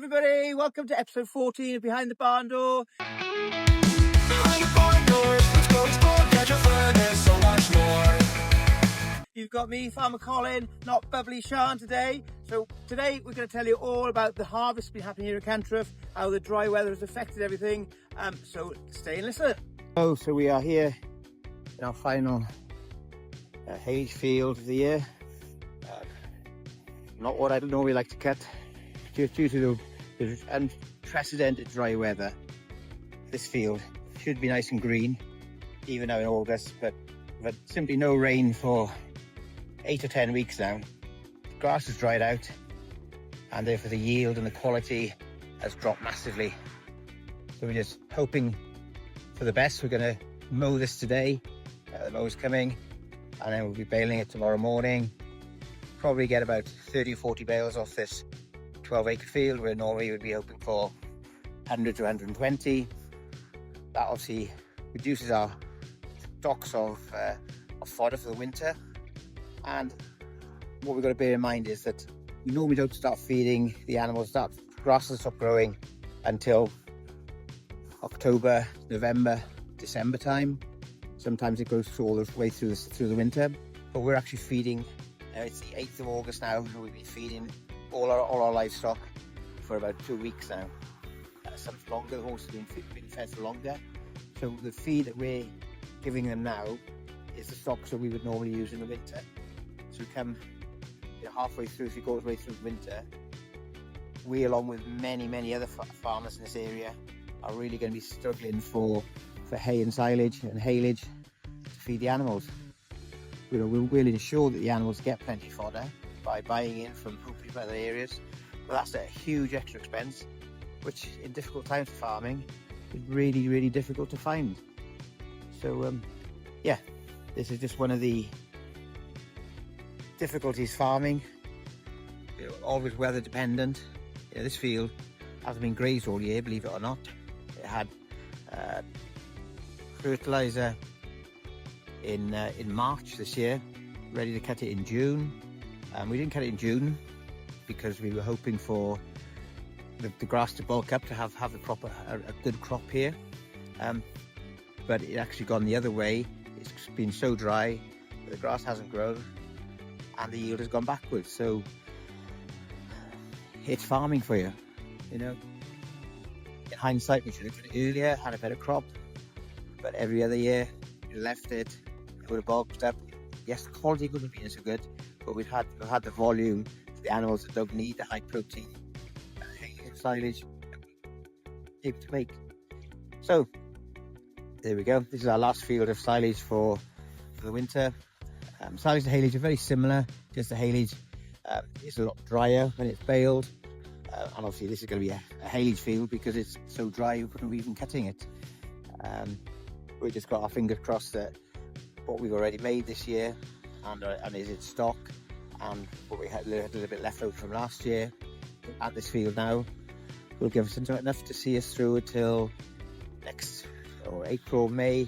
everybody, welcome to episode 14 of Behind the Barn Door. Behind the barn doors, let's go explore, catch a fur, there's so much more. You've got me, Farmer Colin, not Bubbly Sean today. So today we're going to tell you all about the harvest that's been happening here at Cantref, how the dry weather has affected everything. So stay and listen. So we are here in our final hay field of the year. Not what I'd normally like to cut, just due to the unprecedented dry weather. This field should be nice and green, even now in August, but we've had simply no rain for 8 or 10 weeks now. The grass has dried out, and therefore the yield and the quality has dropped massively. So we're just hoping for the best. We're going to mow this today. The mow's coming, and then we'll be baling it tomorrow morning. Probably get about 30 or 40 bales off this 12-acre field, where normally we'd be hoping for 100 to 120. That obviously reduces our stocks of fodder for the winter. And what we've got to bear in mind is that we normally don't start feeding the animals, grass doesn't stop growing until October, November, December time. Sometimes it goes all the way through the winter, but we're actually feeding. It's the 8th of August now, and we've been feeding all our livestock for about 2 weeks now. Some longer, the horses have been fed for longer. So the feed that we're giving them now is the stocks that we would normally use in the winter. So we come halfway through, if you go all the way through the winter, we, along with many other farmers in this area, are really going to be struggling for hay and silage and haylage to feed the animals. We'll ensure that the animals get plenty of fodder by buying in from hopefully from other areas, but that's a huge extra expense, which in difficult times for farming is really difficult to find. So yeah, this is just one of the difficulties farming. Always weather dependent. This field hasn't been grazed all year, believe it or not. It had fertilizer in March this year, ready to cut it in June. We didn't cut it in June because we were hoping for the grass to bulk up to have a good crop here, but it actually gone the other way. It's been so dry that the grass hasn't grown and the yield has gone backwards. So it's farming for you, In hindsight, we should have cut it earlier, had a better crop, but every other year we left it, would have bulked up. Yes, the quality couldn't have been so good, but we've had the volume for the animals that don't need the high protein hay and silage able to make. So there we go. This is our last field of silage for the winter. Silage and haylage are very similar, just the haylage is a lot drier when it's baled, and obviously this is going to be a haylage field because it's so dry we couldn't be even cutting it. We just got our fingers crossed that what we've already made this year and is in stock, and what we had a little bit left over from last year at this field now will give us enough to see us through until next April, May,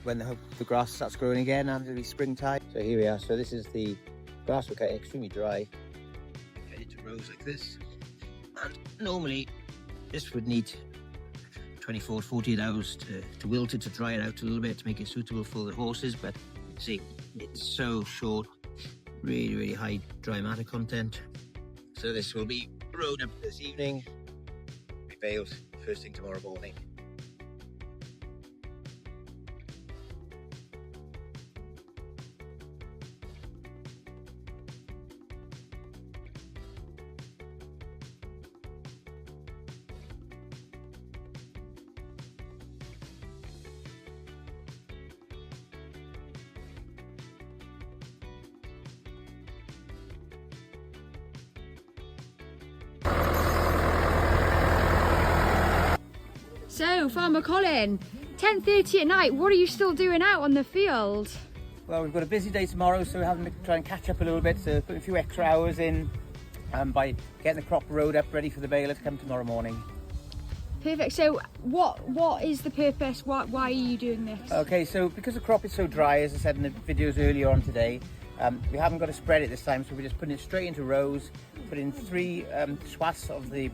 when the grass starts growing again and it'll be springtime. So here we are. So this is the grass we're cutting, extremely dry. Cut it into rows like this, and normally this would need 24 to 48 hours to wilt it, to dry it out a little bit, to make it suitable for the horses. But see, it's so short, really high dry matter content. So this will be rowed up this evening, be baled first thing tomorrow morning. So, Farmer Colin, 10:30 at night, what are you still doing out on the field? Well, we've got a busy day tomorrow, so we're having to try and catch up a little bit, so put a few extra hours in by getting the crop rowed up ready for the baler to come tomorrow morning. Perfect. So what is the purpose? Why are you doing this? Okay, so because the crop is so dry, as I said in the videos earlier on today, We haven't got to spread it this time, so we're just putting it straight into rows. Put in 3 swaths of the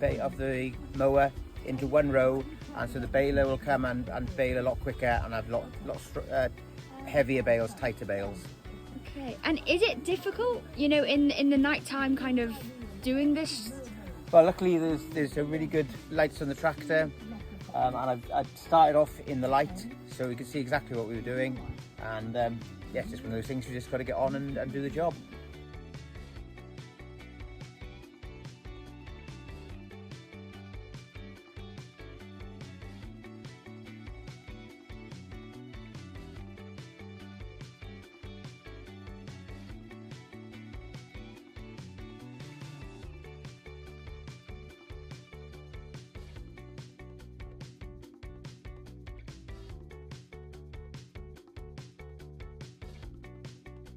mower into 1 row, and so the baler will come and bale a lot quicker and have lot heavier bales, tighter bales. Okay, and is it difficult, you know, in the night time kind of doing this? Well, luckily there's a really good lights on the tractor, and I've started off in the light so we could see exactly what we were doing, and yeah, it's just one of those things you just got to get on and do the job.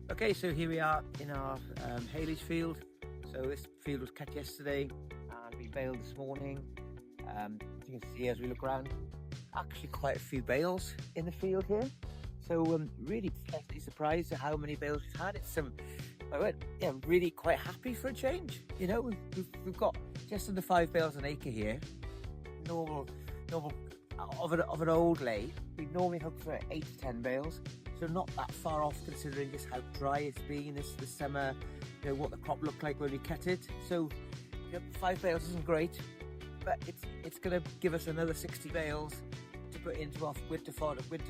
Okay, so here we are in our haylage field. So this field was cut yesterday and we baled this morning. You can see as we look around, actually quite a few bales in the field here. So really pleasantly surprised at how many bales we've had. It's yeah, really quite happy for a change. You know, we've got just under 5 bales an acre here. Normal of an old lay. We normally hope for 8 to 10 bales. So not that far off considering just how dry it's been this summer, you know, what the crop looked like when we cut it. So you know, 5 bales isn't great, but it's going to give us another 60 bales to put into our winter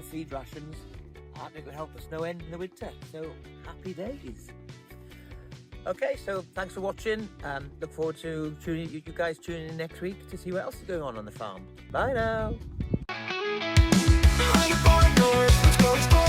feed rations, and it will help us no end in the winter. So happy days. Okay, so thanks for watching, and look forward to you guys tuning in next week to see what else is going on the farm. Bye now. I'm going north, let's go explore.